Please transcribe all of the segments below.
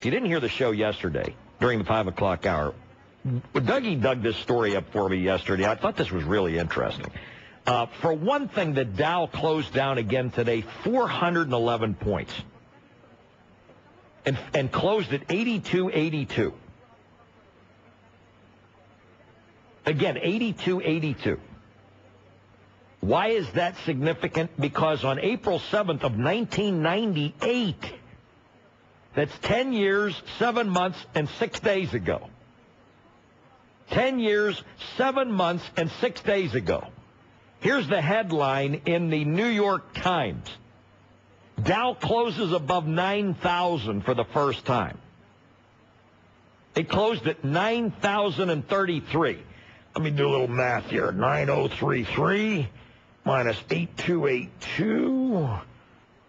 If you didn't hear the show yesterday during the 5 o'clock hour, Dougie dug this story up for me yesterday. I thought this was really interesting. For one thing, the Dow closed down again today, 411 points, and closed at 82.82. Again, 82.82. Why is that significant? Because on April 7th of 1998, that's 10 years, 7 months, and 6 days ago. 10 years, 7 months, and 6 days ago. Here's the headline in the New York Times. Dow closes above 9,000 for the first time. It closed at 9,033. Let me do a little math here. 9,033 minus 8,282.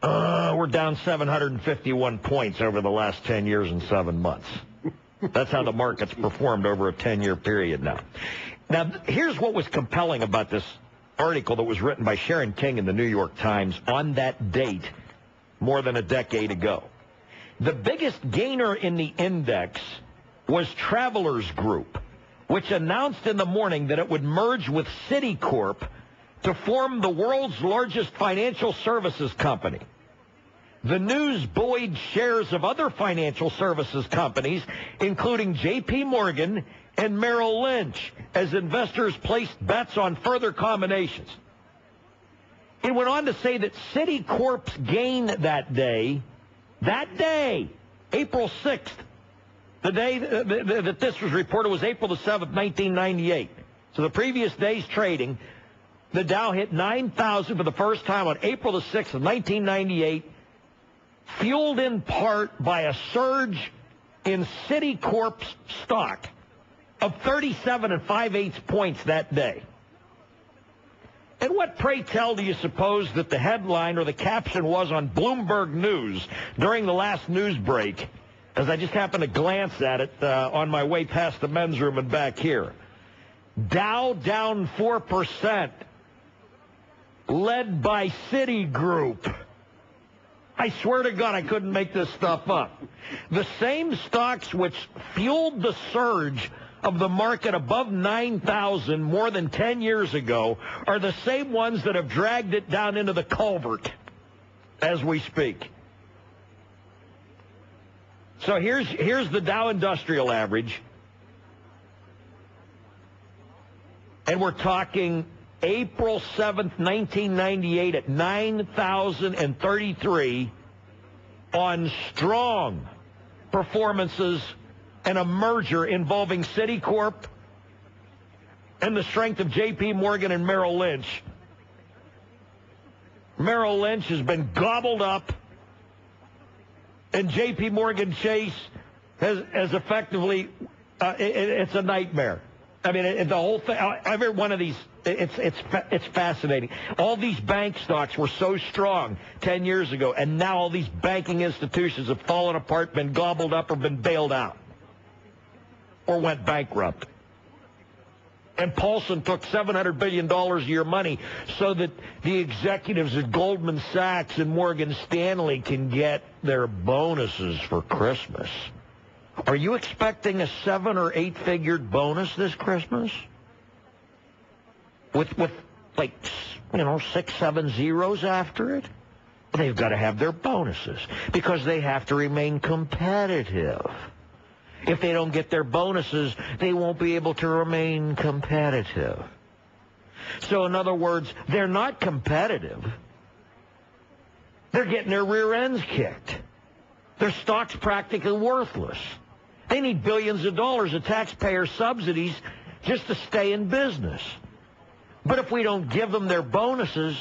We're down 751 points over the last 10 years and 7 months. That's how the market's performed over a 10-year period now. Now, here's what was compelling about this article that was written by Sharon King in the New York Times on that date more than a decade ago. The biggest gainer in the index was Travelers Group, which announced in the morning that it would merge with Citicorp to form the world's largest financial services company. The news buoyed shares of other financial services companies, including J.P. Morgan and Merrill Lynch, as investors placed bets on further combinations. It went on to say that Citicorp's gain that day, April 6th, the day that this was reported was April the 7th, 1998. So the previous day's trading, the Dow hit 9,000 for the first time on April the 6th of 1998, fueled in part by a surge in Citicorp's stock of 37 5/8 points that day. And what, pray tell, do you suppose that the headline or the caption was on Bloomberg News during the last news break, as I just happened to glance at it on my way past the men's room and back here? Dow down 4%, led by Citigroup. I swear to God, I couldn't make this stuff up. The same stocks which fueled the surge of the market above 9,000 more than 10 years ago are the same ones that have dragged it down into the culvert as we speak. So here's the Dow Industrial Average. And we're talking April 7th, 1998 at 9,033 on strong performances and a merger involving Citicorp and the strength of J.P. Morgan and Merrill Lynch. Merrill Lynch has been gobbled up, and J.P. Morgan Chase has effectively, it's a nightmare. I mean, the whole thing, every one of these, it's fascinating. All these bank stocks were so strong 10 years ago, and now all these banking institutions have fallen apart, been gobbled up, or been bailed out, or went bankrupt. And Paulson took $700 billion of your money so that the executives at Goldman Sachs and Morgan Stanley can get their bonuses for Christmas. Are you expecting a 7 or 8 figured bonus this Christmas? With like, 6, 7 zeros after it? They've got to have their bonuses because they have to remain competitive. If they don't get their bonuses, they won't be able to remain competitive. So in other words, they're not competitive. They're getting their rear ends kicked. Their stock's practically worthless. They need billions of dollars of taxpayer subsidies just to stay in business. But if we don't give them their bonuses,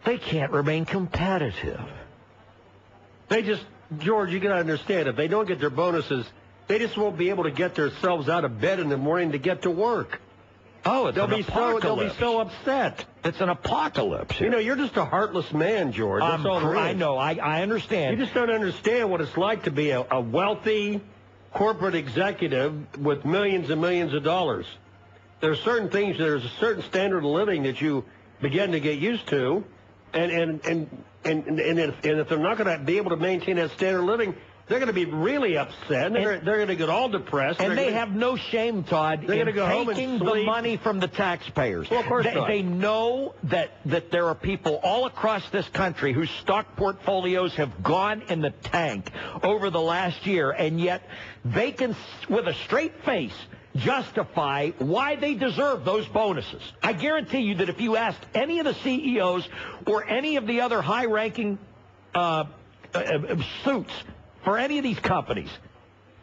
they can't remain competitive. George, you got to understand, if they don't get their bonuses, they just won't be able to get themselves out of bed in the morning to get to work. Oh, they'll be so upset. It's an apocalypse. Here. You're just a heartless man, George. That's all there is. I know. I understand. You just don't understand what it's like to be a wealthy corporate executive with millions and millions of dollars. There are certain things, there's a certain standard of living that you begin to get used to, and if they're not going to be able to maintain that standard of living, They're going to be really upset. They're going to get all depressed. And they have no shame, Todd, They're in go home and taking the sleep. money from the taxpayers. Well, of course not. They know that there are people all across this country whose stock portfolios have gone in the tank over the last year, and yet they can, with a straight face, justify why they deserve those bonuses. I guarantee you that if you asked any of the CEOs or any of the other high-ranking suits for any of these companies,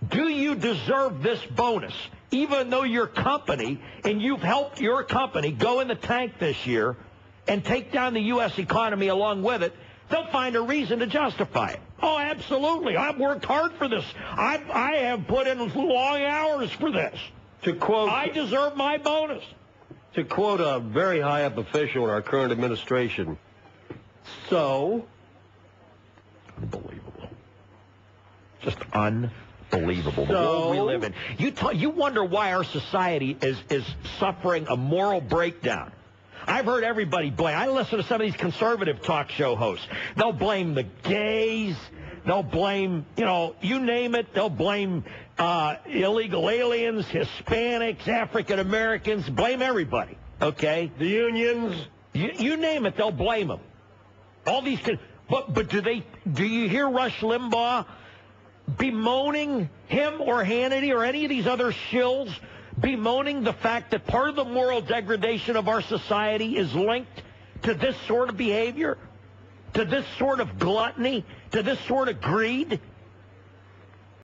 do you deserve this bonus, even though your company, and you've helped your company go in the tank this year and take down the U.S. economy along with it? They'll find a reason to justify it. Oh, absolutely. I've worked hard for this. I have put in long hours for this. To quote, I deserve my bonus. To quote a very high-up official in our current administration, so... Unbelievable. Just unbelievable. The So- world we live in. You wonder why our society is suffering a moral breakdown. I've heard everybody blame. I listen to some of these conservative talk show hosts. They'll blame the gays. They'll blame, you name it. They'll blame illegal aliens, Hispanics, African Americans. Blame everybody. Okay? The unions. You name it, they'll blame them. All these kids. But do you hear Rush Limbaugh bemoaning him or Hannity or any of these other shills, bemoaning the fact that part of the moral degradation of our society is linked to this sort of behavior, to this sort of gluttony, to this sort of greed?